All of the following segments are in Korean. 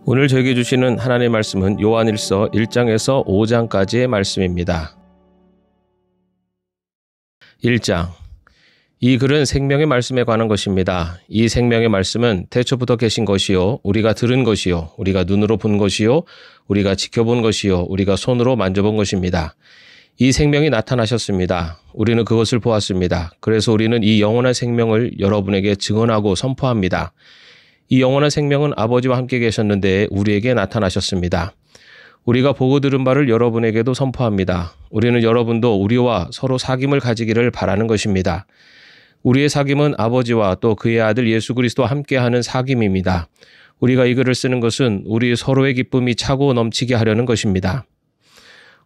오늘 저에게 주시는 하나님의 말씀은 요한일서 1장에서 5장까지의 말씀입니다. 1장. 이 글은 생명의 말씀에 관한 것입니다. 이 생명의 말씀은 태초부터 계신 것이요, 우리가 들은 것이요, 우리가 눈으로 본 것이요, 우리가 지켜본 것이요, 우리가 손으로 만져본 것입니다. 이 생명이 나타나셨습니다. 우리는 그것을 보았습니다. 그래서 우리는 이 영원한 생명을 여러분에게 증언하고 선포합니다. 이 영원한 생명은 아버지와 함께 계셨는데 우리에게 나타나셨습니다. 우리가 보고 들은 바를 여러분에게도 선포합니다. 우리는 여러분도 우리와 서로 사귐을 가지기를 바라는 것입니다. 우리의 사귐은 아버지와 또 그의 아들 예수 그리스도와 함께하는 사귐입니다. 우리가 이 글을 쓰는 것은 우리 서로의 기쁨이 차고 넘치게 하려는 것입니다.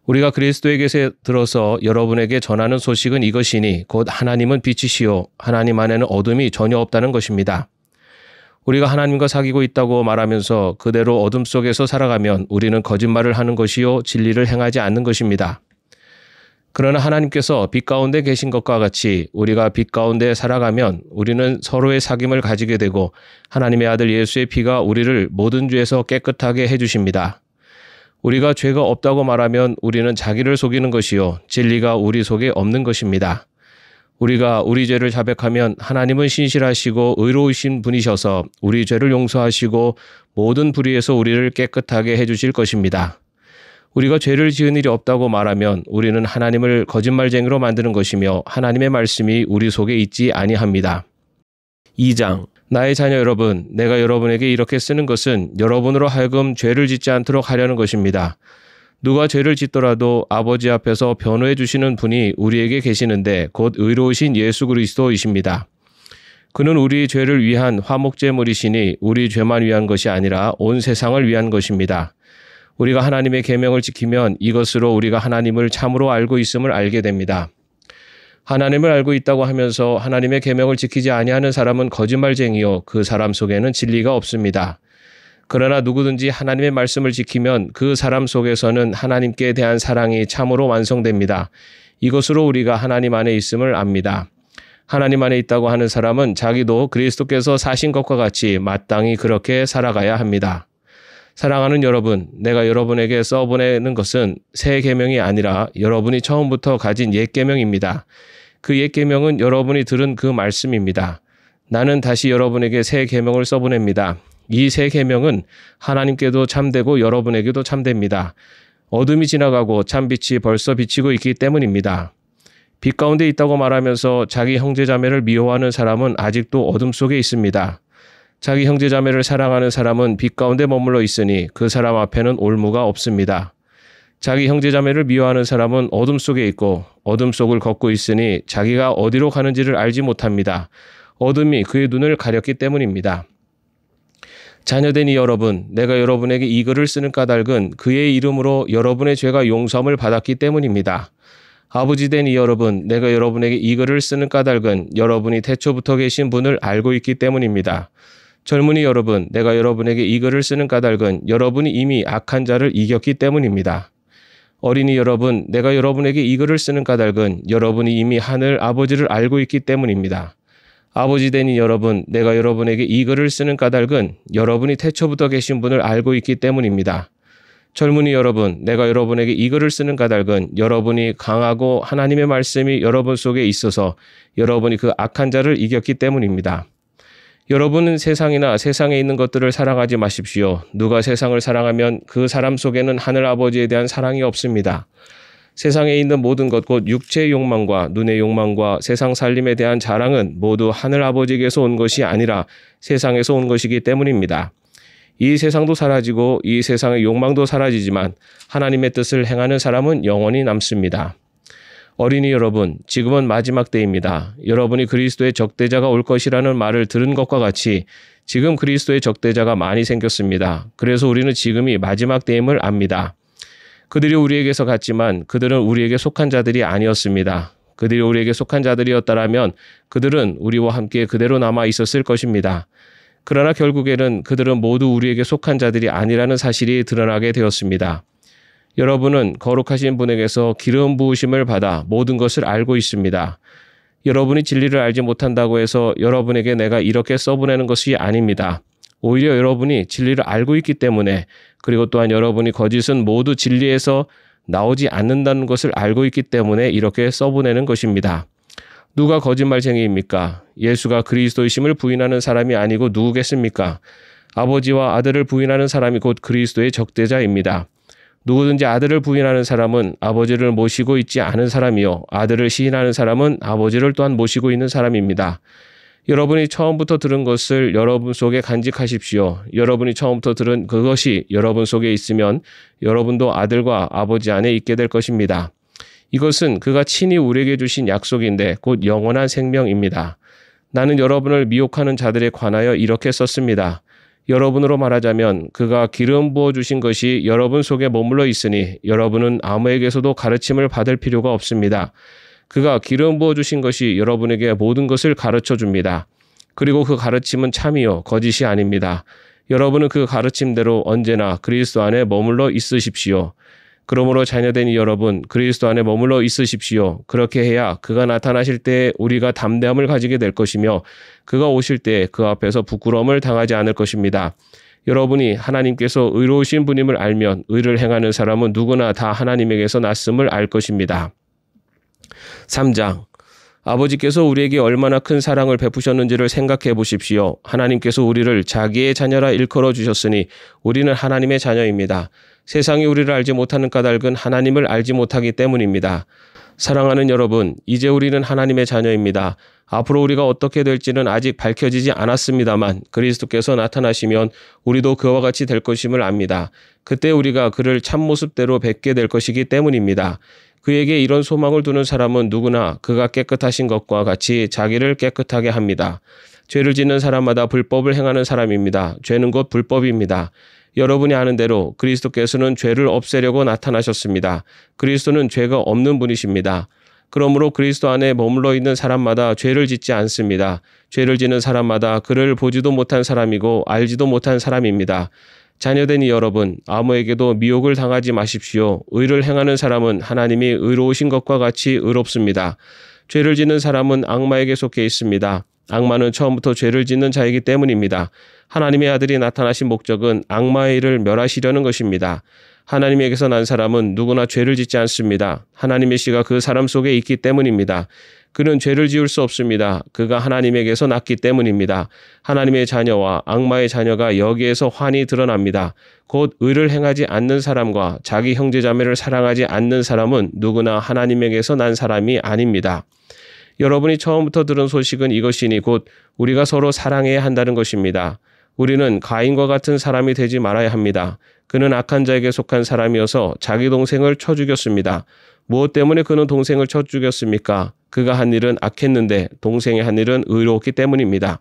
우리가 그리스도에게서 들어서 여러분에게 전하는 소식은 이것이니 곧 하나님은 빛이시요 하나님 안에는 어둠이 전혀 없다는 것입니다. 우리가 하나님과 사귀고 있다고 말하면서 그대로 어둠 속에서 살아가면 우리는 거짓말을 하는 것이요 진리를 행하지 않는 것입니다. 그러나 하나님께서 빛 가운데 계신 것과 같이 우리가 빛 가운데 살아가면 우리는 서로의 사귐을 가지게 되고 하나님의 아들 예수의 피가 우리를 모든 죄에서 깨끗하게 해주십니다. 우리가 죄가 없다고 말하면 우리는 자기를 속이는 것이요 진리가 우리 속에 없는 것입니다. 우리가 우리 죄를 자백하면 하나님은 신실하시고 의로우신 분이셔서 우리 죄를 용서하시고 모든 불의에서 우리를 깨끗하게 해주실 것입니다. 우리가 죄를 지은 일이 없다고 말하면 우리는 하나님을 거짓말쟁이로 만드는 것이며 하나님의 말씀이 우리 속에 있지 아니합니다. 2장. 나의 자녀 여러분, 내가 여러분에게 이렇게 쓰는 것은 여러분으로 하여금 죄를 짓지 않도록 하려는 것입니다. 누가 죄를 짓더라도 아버지 앞에서 변호해 주시는 분이 우리에게 계시는데 곧 의로우신 예수 그리스도이십니다. 그는 우리 죄를 위한 화목제물이시니 우리 죄만 위한 것이 아니라 온 세상을 위한 것입니다. 우리가 하나님의 계명을 지키면 이것으로 우리가 하나님을 참으로 알고 있음을 알게 됩니다. 하나님을 알고 있다고 하면서 하나님의 계명을 지키지 아니하는 사람은 거짓말쟁이요 그 사람 속에는 진리가 없습니다. 그러나 누구든지 하나님의 말씀을 지키면 그 사람 속에서는 하나님께 대한 사랑이 참으로 완성됩니다. 이것으로 우리가 하나님 안에 있음을 압니다. 하나님 안에 있다고 하는 사람은 자기도 그리스도께서 사신 것과 같이 마땅히 그렇게 살아가야 합니다. 사랑하는 여러분, 내가 여러분에게 써보내는 것은 새 계명이 아니라 여러분이 처음부터 가진 옛 계명입니다. 그 옛 계명은 여러분이 들은 그 말씀입니다. 나는 다시 여러분에게 새 계명을 써보냅니다. 이 새 계명은 하나님께도 참되고 여러분에게도 참됩니다. 어둠이 지나가고 참빛이 벌써 비치고 있기 때문입니다. 빛 가운데 있다고 말하면서 자기 형제자매를 미워하는 사람은 아직도 어둠 속에 있습니다. 자기 형제자매를 사랑하는 사람은 빛 가운데 머물러 있으니 그 사람 앞에는 올무가 없습니다. 자기 형제자매를 미워하는 사람은 어둠 속에 있고 어둠 속을 걷고 있으니 자기가 어디로 가는지를 알지 못합니다. 어둠이 그의 눈을 가렸기 때문입니다. 자녀된 이 여러분, 내가 여러분에게 이 글을 쓰는 까닭은 그의 이름으로 여러분의 죄가 용서함을 받았기 때문입니다. 아버지 된 이 여러분, 내가 여러분에게 이 글을 쓰는 까닭은 여러분이 태초부터 계신 분을 알고 있기 때문입니다. 젊은이 여러분, 내가 여러분에게 이 글을 쓰는 까닭은 여러분이 이미 악한 자를 이겼기 때문입니다. 어린이 여러분, 내가 여러분에게 이 글을 쓰는 까닭은 여러분이 이미 하늘 아버지를 알고 있기 때문입니다. 아버지 되니 여러분, 내가 여러분에게 이 글을 쓰는 까닭은 여러분이 태초부터 계신 분을 알고 있기 때문입니다. 젊은이 여러분, 내가 여러분에게 이 글을 쓰는 까닭은 여러분이 강하고 하나님의 말씀이 여러분 속에 있어서 여러분이 그 악한 자를 이겼기 때문입니다. 여러분은 세상이나 세상에 있는 것들을 사랑하지 마십시오. 누가 세상을 사랑하면 그 사람 속에는 하늘 아버지에 대한 사랑이 없습니다. 세상에 있는 모든 것 곧 육체의 욕망과 눈의 욕망과 세상 살림에 대한 자랑은 모두 하늘 아버지에게서 온 것이 아니라 세상에서 온 것이기 때문입니다. 이 세상도 사라지고 이 세상의 욕망도 사라지지만 하나님의 뜻을 행하는 사람은 영원히 남습니다. 어린이 여러분, 지금은 마지막 때입니다. 여러분이 그리스도의 적대자가 올 것이라는 말을 들은 것과 같이 지금 그리스도의 적대자가 많이 생겼습니다. 그래서 우리는 지금이 마지막 때임을 압니다. 그들이 우리에게서 갔지만 그들은 우리에게 속한 자들이 아니었습니다. 그들이 우리에게 속한 자들이었다라면 그들은 우리와 함께 그대로 남아 있었을 것입니다. 그러나 결국에는 그들은 모두 우리에게 속한 자들이 아니라는 사실이 드러나게 되었습니다. 여러분은 거룩하신 분에게서 기름 부으심을 받아 모든 것을 알고 있습니다. 여러분이 진리를 알지 못한다고 해서 여러분에게 내가 이렇게 써보내는 것이 아닙니다. 오히려 여러분이 진리를 알고 있기 때문에, 그리고 또한 여러분이 거짓은 모두 진리에서 나오지 않는다는 것을 알고 있기 때문에 이렇게 써보내는 것입니다. 누가 거짓말쟁이입니까? 예수가 그리스도이심을 부인하는 사람이 아니고 누구겠습니까? 아버지와 아들을 부인하는 사람이 곧 그리스도의 적대자입니다. 누구든지 아들을 부인하는 사람은 아버지를 모시고 있지 않은 사람이요, 아들을 시인하는 사람은 아버지를 또한 모시고 있는 사람입니다. 여러분이 처음부터 들은 것을 여러분 속에 간직하십시오. 여러분이 처음부터 들은 그것이 여러분 속에 있으면 여러분도 아들과 아버지 안에 있게 될 것입니다. 이것은 그가 친히 우리에게 주신 약속인데 곧 영원한 생명입니다. 나는 여러분을 미혹하는 자들에 관하여 이렇게 썼습니다. 여러분으로 말하자면 그가 기름 부어주신 것이 여러분 속에 머물러 있으니 여러분은 아무에게서도 가르침을 받을 필요가 없습니다. 그가 기름 부어주신 것이 여러분에게 모든 것을 가르쳐 줍니다. 그리고 그 가르침은 참이요 거짓이 아닙니다. 여러분은 그 가르침대로 언제나 그리스도 안에 머물러 있으십시오. 그러므로 자녀된 여러분, 그리스도 안에 머물러 있으십시오. 그렇게 해야 그가 나타나실 때 우리가 담대함을 가지게 될 것이며 그가 오실 때 그 앞에서 부끄러움을 당하지 않을 것입니다. 여러분이 하나님께서 의로우신 분임을 알면 의를 행하는 사람은 누구나 다 하나님에게서 났음을 알 것입니다. 3장. 아버지께서 우리에게 얼마나 큰 사랑을 베푸셨는지를 생각해 보십시오. 하나님께서 우리를 자기의 자녀라 일컬어 주셨으니 우리는 하나님의 자녀입니다. 세상이 우리를 알지 못하는 까닭은 하나님을 알지 못하기 때문입니다. 사랑하는 여러분, 이제 우리는 하나님의 자녀입니다. 앞으로 우리가 어떻게 될지는 아직 밝혀지지 않았습니다만 그리스도께서 나타나시면 우리도 그와 같이 될 것임을 압니다. 그때 우리가 그를 참모습대로 뵙게 될 것이기 때문입니다. 그에게 이런 소망을 두는 사람은 누구나 그가 깨끗하신 것과 같이 자기를 깨끗하게 합니다. 죄를 짓는 사람마다 불법을 행하는 사람입니다. 죄는 곧 불법입니다. 여러분이 아는 대로 그리스도께서는 죄를 없애려고 나타나셨습니다. 그리스도는 죄가 없는 분이십니다. 그러므로 그리스도 안에 머물러 있는 사람마다 죄를 짓지 않습니다. 죄를 짓는 사람마다 그를 보지도 못한 사람이고 알지도 못한 사람입니다. 자녀된 여러분, 아무에게도 미혹을 당하지 마십시오. 의를 행하는 사람은 하나님이 의로우신 것과 같이 의롭습니다. 죄를 짓는 사람은 악마에게 속해 있습니다. 악마는 처음부터 죄를 짓는 자이기 때문입니다. 하나님의 아들이 나타나신 목적은 악마의 일을 멸하시려는 것입니다. 하나님에게서 난 사람은 누구나 죄를 짓지 않습니다. 하나님의 씨가 그 사람 속에 있기 때문입니다. 그는 죄를 지을 수 없습니다. 그가 하나님에게서 났기 때문입니다. 하나님의 자녀와 악마의 자녀가 여기에서 환히 드러납니다. 곧 의를 행하지 않는 사람과 자기 형제자매를 사랑하지 않는 사람은 누구나 하나님에게서 난 사람이 아닙니다. 여러분이 처음부터 들은 소식은 이것이니 곧 우리가 서로 사랑해야 한다는 것입니다. 우리는 가인과 같은 사람이 되지 말아야 합니다. 그는 악한 자에게 속한 사람이어서 자기 동생을 쳐 죽였습니다. 무엇 때문에 그는 동생을 쳐 죽였습니까? 그가 한 일은 악했는데 동생이 한 일은 의로웠기 때문입니다.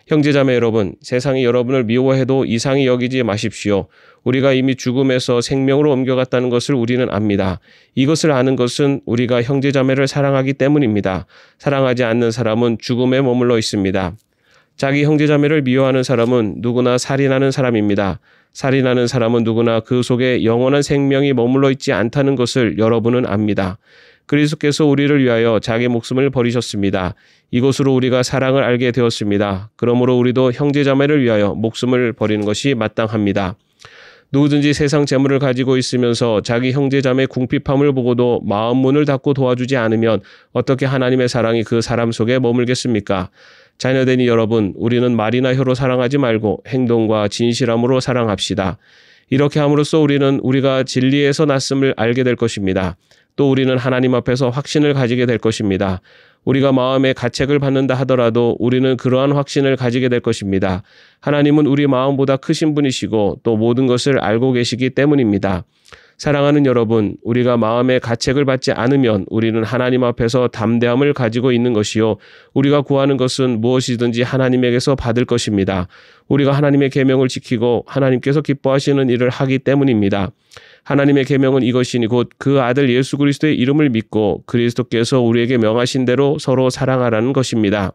형제자매 여러분, 세상이 여러분을 미워해도 이상히 여기지 마십시오. 우리가 이미 죽음에서 생명으로 옮겨갔다는 것을 우리는 압니다. 이것을 아는 것은 우리가 형제자매를 사랑하기 때문입니다. 사랑하지 않는 사람은 죽음에 머물러 있습니다. 자기 형제자매를 미워하는 사람은 누구나 살인하는 사람입니다. 살인하는 사람은 누구나 그 속에 영원한 생명이 머물러 있지 않다는 것을 여러분은 압니다. 그리스도께서 우리를 위하여 자기 목숨을 버리셨습니다. 이것으로 우리가 사랑을 알게 되었습니다. 그러므로 우리도 형제자매를 위하여 목숨을 버리는 것이 마땅합니다. 누구든지 세상 재물을 가지고 있으면서 자기 형제자매 궁핍함을 보고도 마음 문을 닫고 도와주지 않으면 어떻게 하나님의 사랑이 그 사람 속에 머물겠습니까? 자녀되니 여러분, 우리는 말이나 혀로 사랑하지 말고 행동과 진실함으로 사랑합시다. 이렇게 함으로써 우리는 우리가 진리에서 났음을 알게 될 것입니다. 또 우리는 하나님 앞에서 확신을 가지게 될 것입니다. 우리가 마음의 가책을 받는다 하더라도 우리는 그러한 확신을 가지게 될 것입니다. 하나님은 우리 마음보다 크신 분이시고 또 모든 것을 알고 계시기 때문입니다. 사랑하는 여러분, 우리가 마음의 가책을 받지 않으면 우리는 하나님 앞에서 담대함을 가지고 있는 것이요, 우리가 구하는 것은 무엇이든지 하나님에게서 받을 것입니다. 우리가 하나님의 계명을 지키고 하나님께서 기뻐하시는 일을 하기 때문입니다. 하나님의 계명은 이것이니 곧 그 아들 예수 그리스도의 이름을 믿고 그리스도께서 우리에게 명하신 대로 서로 사랑하라는 것입니다.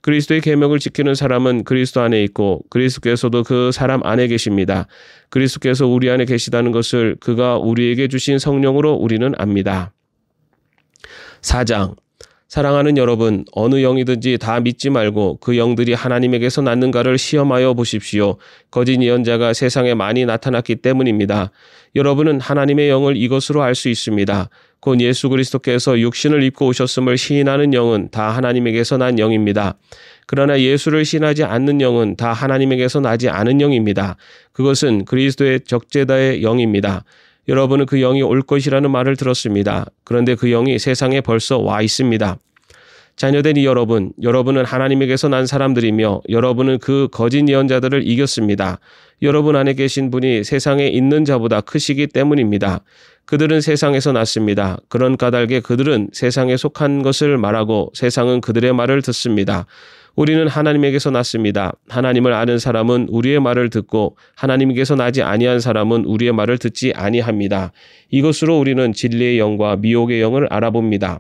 그리스도의 계명을 지키는 사람은 그리스도 안에 있고 그리스도께서도 그 사람 안에 계십니다. 그리스도께서 우리 안에 계시다는 것을 그가 우리에게 주신 성령으로 우리는 압니다. 4장. 사랑하는 여러분, 어느 영이든지 다 믿지 말고 그 영들이 하나님에게서 났는가를 시험하여 보십시오. 거짓 예언자가 세상에 많이 나타났기 때문입니다. 여러분은 하나님의 영을 이것으로 알 수 있습니다. 곧 예수 그리스도께서 육신을 입고 오셨음을 시인하는 영은 다 하나님에게서 난 영입니다. 그러나 예수를 시인하지 않는 영은 다 하나님에게서 나지 않은 영입니다. 그것은 그리스도의 적재다의 영입니다. 여러분은 그 영이 올 것이라는 말을 들었습니다. 그런데 그 영이 세상에 벌써 와 있습니다. 자녀된 이 여러분은 하나님에게서 난 사람들이며 여러분은 그 거짓 예언자들을 이겼습니다. 여러분 안에 계신 분이 세상에 있는 자보다 크시기 때문입니다. 그들은 세상에서 났습니다. 그런 까닭에 그들은 세상에 속한 것을 말하고 세상은 그들의 말을 듣습니다. 우리는 하나님에게서 났습니다. 하나님을 아는 사람은 우리의 말을 듣고 하나님께서 나지 아니한 사람은 우리의 말을 듣지 아니합니다. 이것으로 우리는 진리의 영과 미혹의 영을 알아봅니다.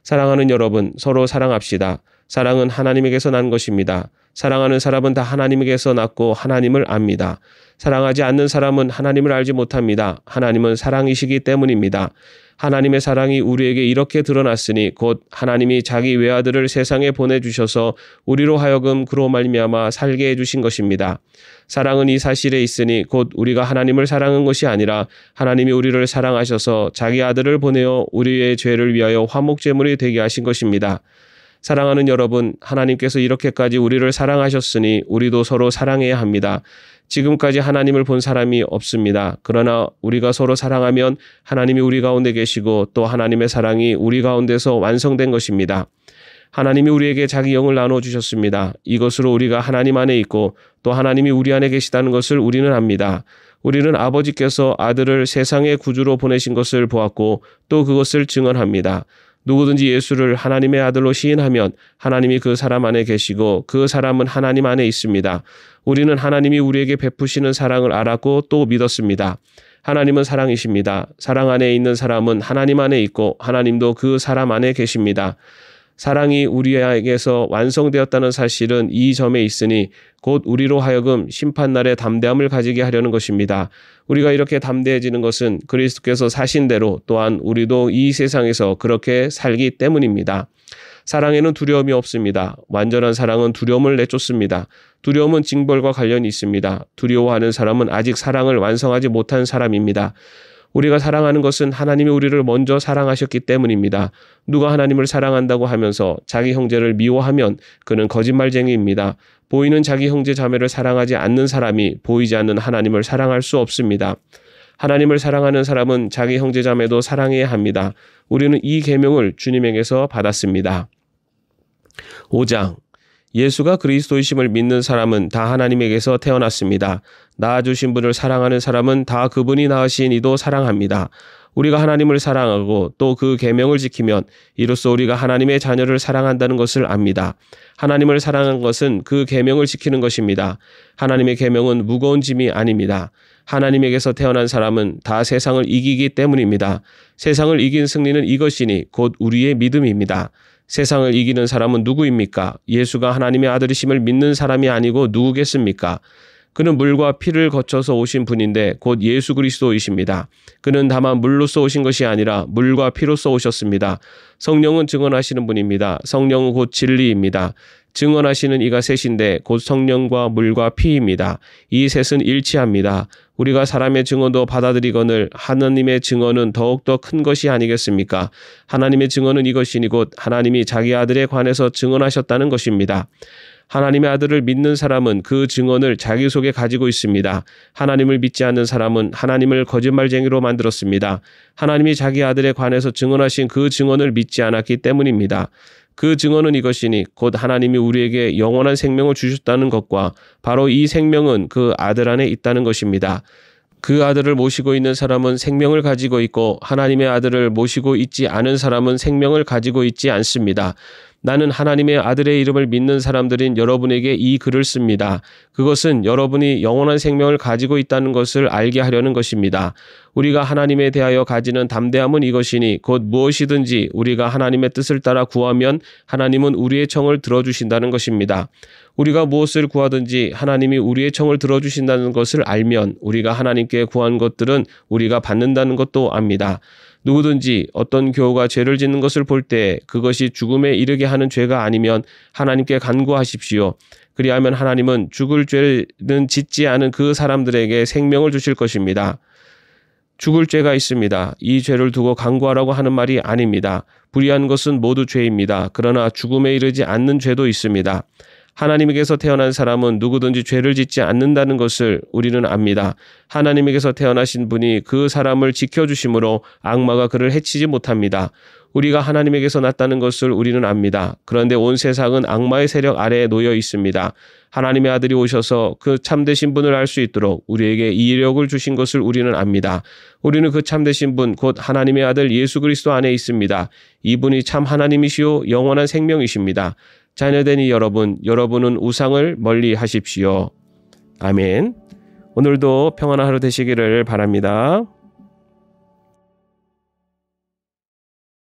사랑하는 여러분, 서로 사랑합시다. 사랑은 하나님에게서 난 것입니다. 사랑하는 사람은 다 하나님에게서 났고 하나님을 압니다. 사랑하지 않는 사람은 하나님을 알지 못합니다. 하나님은 사랑이시기 때문입니다. 하나님의 사랑이 우리에게 이렇게 드러났으니 곧 하나님이 자기 외아들을 세상에 보내주셔서 우리로 하여금 그로 말미암아 살게 해주신 것입니다. 사랑은 이 사실에 있으니 곧 우리가 하나님을 사랑한 것이 아니라 하나님이 우리를 사랑하셔서 자기 아들을 보내어 우리의 죄를 위하여 화목제물이 되게 하신 것입니다. 사랑하는 여러분, 하나님께서 이렇게까지 우리를 사랑하셨으니 우리도 서로 사랑해야 합니다. 지금까지 하나님을 본 사람이 없습니다. 그러나 우리가 서로 사랑하면 하나님이 우리 가운데 계시고 또 하나님의 사랑이 우리 가운데서 완성된 것입니다. 하나님이 우리에게 자기 영을 나눠주셨습니다. 이것으로 우리가 하나님 안에 있고 또 하나님이 우리 안에 계시다는 것을 우리는 압니다. 우리는 아버지께서 아들을 세상의 구주로 보내신 것을 보았고 또 그것을 증언합니다. 누구든지 예수를 하나님의 아들로 시인하면 하나님이 그 사람 안에 계시고 그 사람은 하나님 안에 있습니다. 우리는 하나님이 우리에게 베푸시는 사랑을 알았고 또 믿었습니다. 하나님은 사랑이십니다. 사랑 안에 있는 사람은 하나님 안에 있고 하나님도 그 사람 안에 계십니다. 사랑이 우리에게서 완성되었다는 사실은 이 점에 있으니 곧 우리로 하여금 심판날에 담대함을 가지게 하려는 것입니다. 우리가 이렇게 담대해지는 것은 그리스도께서 사신 대로 또한 우리도 이 세상에서 그렇게 살기 때문입니다. 사랑에는 두려움이 없습니다. 완전한 사랑은 두려움을 내쫓습니다. 두려움은 징벌과 관련이 있습니다. 두려워하는 사람은 아직 사랑을 완성하지 못한 사람입니다. 우리가 사랑하는 것은 하나님이 우리를 먼저 사랑하셨기 때문입니다. 누가 하나님을 사랑한다고 하면서 자기 형제를 미워하면 그는 거짓말쟁이입니다. 보이는 자기 형제 자매를 사랑하지 않는 사람이 보이지 않는 하나님을 사랑할 수 없습니다. 하나님을 사랑하는 사람은 자기 형제 자매도 사랑해야 합니다. 우리는 이 계명을 주님에게서 받았습니다. 5장 예수가 그리스도이심을 믿는 사람은 다 하나님에게서 태어났습니다. 낳아주신 분을 사랑하는 사람은 다 그분이 낳으신 이도 사랑합니다. 우리가 하나님을 사랑하고 또 그 계명을 지키면 이로써 우리가 하나님의 자녀를 사랑한다는 것을 압니다. 하나님을 사랑한 것은 그 계명을 지키는 것입니다. 하나님의 계명은 무거운 짐이 아닙니다. 하나님에게서 태어난 사람은 다 세상을 이기기 때문입니다. 세상을 이긴 승리는 이것이니 곧 우리의 믿음입니다. 세상을 이기는 사람은 누구입니까? 예수가 하나님의 아들이심을 믿는 사람이 아니고 누구겠습니까? 그는 물과 피를 거쳐서 오신 분인데 곧 예수 그리스도이십니다. 그는 다만 물로써 오신 것이 아니라 물과 피로써 오셨습니다. 성령은 증언하시는 분입니다. 성령은 곧 진리입니다. 증언하시는 이가 셋인데 곧 성령과 물과 피입니다. 이 셋은 일치합니다. 우리가 사람의 증언도 받아들이거늘 하나님의 증언은 더욱더 큰 것이 아니겠습니까? 하나님의 증언은 이것이니 곧 하나님이 자기 아들에 관해서 증언하셨다는 것입니다. 하나님의 아들을 믿는 사람은 그 증언을 자기 속에 가지고 있습니다. 하나님을 믿지 않는 사람은 하나님을 거짓말쟁이로 만들었습니다. 하나님이 자기 아들에 관해서 증언하신 그 증언을 믿지 않았기 때문입니다. 그 증언은 이것이니 곧 하나님이 우리에게 영원한 생명을 주셨다는 것과 바로 이 생명은 그 아들 안에 있다는 것입니다. 그 아들을 모시고 있는 사람은 생명을 가지고 있고 하나님의 아들을 모시고 있지 않은 사람은 생명을 가지고 있지 않습니다. 나는 하나님의 아들의 이름을 믿는 사람들인 여러분에게 이 글을 씁니다. 그것은 여러분이 영원한 생명을 가지고 있다는 것을 알게 하려는 것입니다. 우리가 하나님에 대하여 가지는 담대함은 이것이니 곧 무엇이든지 우리가 하나님의 뜻을 따라 구하면 하나님은 우리의 청을 들어주신다는 것입니다. 우리가 무엇을 구하든지 하나님이 우리의 청을 들어주신다는 것을 알면 우리가 하나님께 구한 것들은 우리가 받는다는 것도 압니다. 누구든지 어떤 교우가 죄를 짓는 것을 볼 때 그것이 죽음에 이르게 하는 죄가 아니면 하나님께 간구하십시오. 그리하면 하나님은 죽을 죄는 짓지 않은 그 사람들에게 생명을 주실 것입니다. 죽을 죄가 있습니다. 이 죄를 두고 간구하라고 하는 말이 아닙니다. 불의한 것은 모두 죄입니다. 그러나 죽음에 이르지 않는 죄도 있습니다. 하나님에게서 태어난 사람은 누구든지 죄를 짓지 않는다는 것을 우리는 압니다. 하나님에게서 태어나신 분이 그 사람을 지켜주심으로 악마가 그를 해치지 못합니다. 우리가 하나님에게서 났다는 것을 우리는 압니다. 그런데 온 세상은 악마의 세력 아래에 놓여 있습니다. 하나님의 아들이 오셔서 그 참되신 분을 알 수 있도록 우리에게 이력을 주신 것을 우리는 압니다. 우리는 그 참되신 분, 곧 하나님의 아들 예수 그리스도 안에 있습니다. 이분이 참 하나님이시요 영원한 생명이십니다. 자녀되니 여러분은 우상을 멀리 하십시오. 아멘. 오늘도 평안한 하루 되시기를 바랍니다.